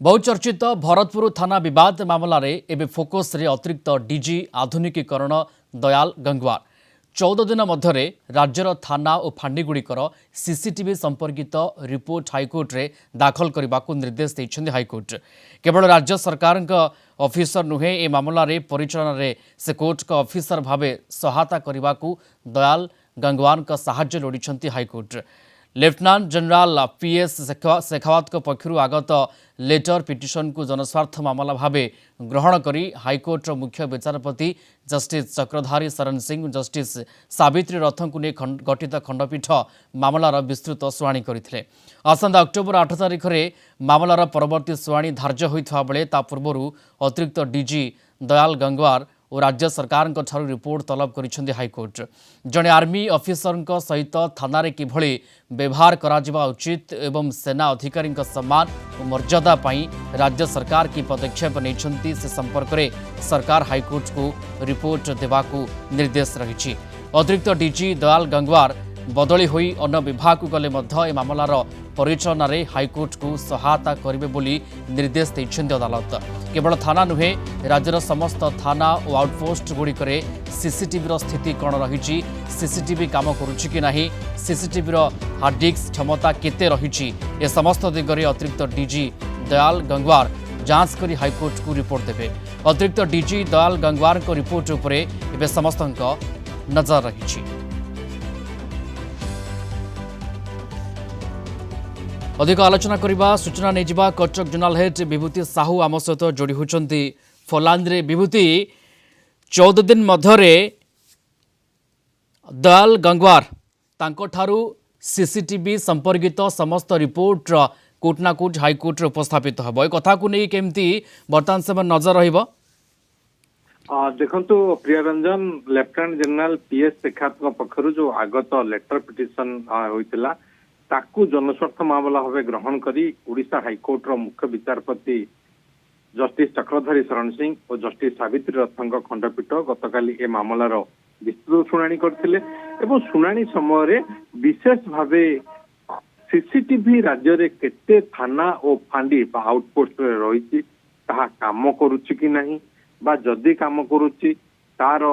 बहुचर्चित भरतपुर थाना विवाद मामलें एवं फोकस रे अतिरिक्त डीजी आधुनिकीकरण दयाल गंगवार 14 दिन मध्य राज्यर थाना और फांडीगुड़िकर सीसीटीवी संपर्कित रिपोर्ट हाइकोर्ट रे दाखल करने को निर्देश देते हाइकोर्ट। केवल राज्य सरकार ऑफिसर नुहे ए मामलें परिचालन में से कोर्ट का ऑफिसर भाव सहायता करने को दयाल गंगवार साहाय्य लोड़ी high court. Lieutenant general P S Shekhawat पक्षर आगत लेटर पिटिशन को जनस्वार्थ मामला भाव ग्रहण करी हाइकोर्ट मुख्य विचारपति जस्टिस चक्रधारी शरण सिंह जस्टिस सावित्री रथ को नहीं गठित खंडपीठ मामलार विस्तृत शुणाणी करते। आसंता अक्टोबर 8 तारिख में मामलार परवर्ती शुणाणी धार्य होता बेले ता पूर्व अतिरिक्त डीजी दयाल गंगवार और राज्य सरकार रिपोर्ट तलब कर हाइकोर्ट। जड़े आर्मी ऑफिसर सहित थाना किभली व्यवहार करा उचित एवं सेना अधिकारी सम्मान और मर्यादा पाई राज्य सरकार की पदक्षेप नहीं से संपर्क में सरकार हाइकोर्ट को रिपोर्ट देवाकू निर्देश रही। अतिरिक्त डीजी दयाल गंगवार बदली होई अन्य विभाग को गले ए मामलार परिचालन में हाइकोर्ट को सहायता करेंगे बोली निर्देश देते अदालत। केवल थाना नुहे राज्यर समस्त थाना और आउटपोस्ट गुड़िक सीसीटीवी स्थिति कौन रही, सीसीटीवी काम करुच्ची कि नहीं, सीसीटीवी हार्ड डिस्क क्षमता केते रही, ए समस्त दिगरे अतिरिक्त डीजी दयाल गंगवार जांच करी हाइकोर्ट को रिपोर्ट देवे। अतिरिक्त डीजी दयाल गंगवार को रिपोर्ट उपरे एबे समस्त नजर रही। अधिक आलोचना करने सूचना नहीं जा कटक जोनाल हेड विभूति साहू आम सहित जोड़ी होती फोलांद रे। विभूति 14 दिन मध्य दयाल गंगवार तांको सीसीटीवी संपर्कित समस्त रिपोर्ट कोर्टना कोर्ट हाइकोर्ट उपस्थापित हम ए कथा को नहीं केमती बर्तमान समय नजर रहिबो। देखंतु Priyaranjan lieutenant general P S Shekhawat पक्षर जो आगत लेटर पिटिशन होइतिला ताकू जनस्वार्थ मामला भाव ग्रहण करी ओडिशा हाइकोर्ट रो मुख्य विचारपति जस्टिस चक्रधारी शरण सिंह और जस्टिस सावित्री रथ खंडपीठ गतकाली ए मामलार विस्तृत शुणाणी करथिले एवं शुणाणी समय विशेष भाव सीसीटीवी राज्य रे केते थाना और फांडी आउटपोस्ट रही काम करुच्ची कि नहीं बा जदि काम करुच्ची तार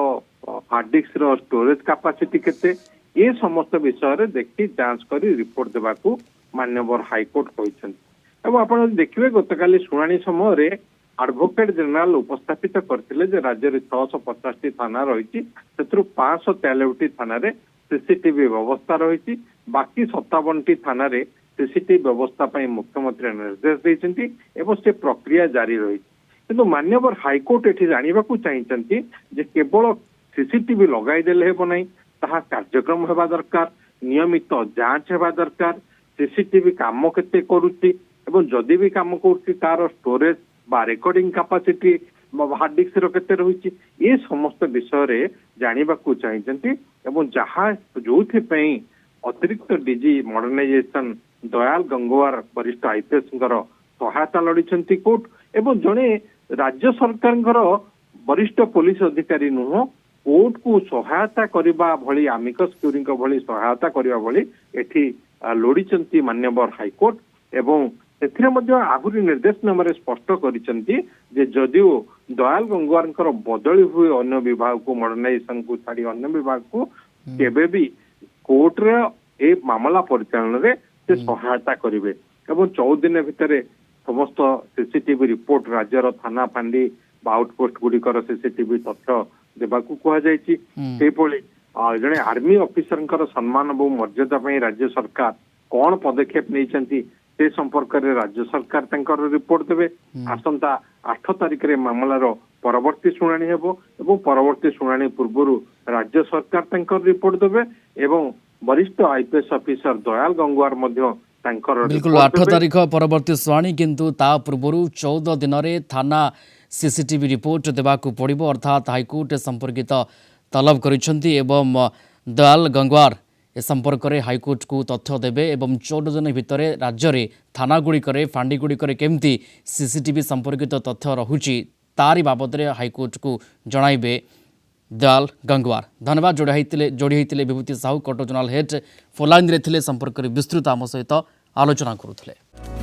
हार्ड डिस्क रो स्टोरेज कैपेसिटी केते ये समस्त विषय देखी जांच करी रिपोर्ट देवाकू मान्यवर हाइकोर्ट कहते। आप देखिए गतकाली शुणाणी समय एडवोकेट जनरल उपस्थापित करते राज्य में 650 थाना रही 593 थाना सीसीटीवी व्यवस्था रही बाकी 57 थाना सीसीटीवी व्यवस्था मुख्यमंत्री निर्देश देते से प्रक्रिया जारी रही। किंतु मान्यवर हाइकोर्ट ये जानवा चाहिए केवल सीसीटीवी लगाईदेले हेब नहीं ताहा कार्यक्रम हेबा दरकार, नियमित जांच हेबा दरकार, सीसीटीवी काम केते करूची एवं जदि भी काम करूची तार स्टोरेज बा रेकॉर्डिंग कैपेसिटी हार्ड डिस्क रो केते रहुची ये समस्त विषय रे जानिबा को चाहिए एवं जहाँ जोथि पई अतिरिक्त डीजी मॉडर्नाइजेशन दयाल गंगवार वरिष्ठ आईपीएस सहायता लड़िछंती कोर्ट एवं जड़े राज्य सरकार वरिष्ठ पुलिस अधिकारी नुह कोर्ट को सहायता करने भली आमिकस क्यूरी भली सहायता करने भली एठी लोड़ी मान्यवर हाइकोर्ट एवं आहुरी निर्देशनामा स्पष्ट करिसेंती जे जदिओ दयाल गंगवार बदली हुए अन्य विभाग को मॉडर्नाइजेशन को छाड़ी अन्य विभाग को केबे भी कोर्ट रे ए मामला परिचालन रे से सहायता करिवे एवं 14 दिन भितर समस्त सीसीटीवी रिपोर्ट राज्यर थाना फांडी आउटपोस्ट गुड़िकर सीसीटीवी तथ्य देवाकू कहुई जड़े आर्मी ऑफिसर सम्मान और मर्यादा राज्य सरकार कौन पदक्षेप नहीं से संपर्क में राज्य सरकार रिपोर्ट देवे। आसंता 8 तारिख में मामलार परवर्ती शुणाणी हेबो एवं परवर्ती शुणाणी पूर्व राज्य सरकार रिपोर्ट देवे एवं वरिष्ठ आईपीएस ऑफिसर दयाल गंगवार बिल्कुल 8 तारिख परवर्ती शुणाणी किंतु ता पूर्व 14 दिन में थाना सीसीटीवी रिपोर्ट देवाकू पड़िबो अर्थात हाइकोर्ट संपर्कित तलब करिसेंती एवं दयाल गंगवार ए संपर्क में हाइकोर्ट को तथ्य देवे एवं 14 दिन भितर राज्य में थाना गुड़िक फांडी गुड़िक केमती सीसीटीवी संपर्कित तथ्य रहुची तारी बाबद में हाइकोर्ट को जणाइबे दयाल गंगवार। धन्यवाद जोड़ी होते विभूति साहू कटक जोनाल हेड फोलांद रे संपर्क में विस्तृत आम सहित आलोचना करुଥିଲେ।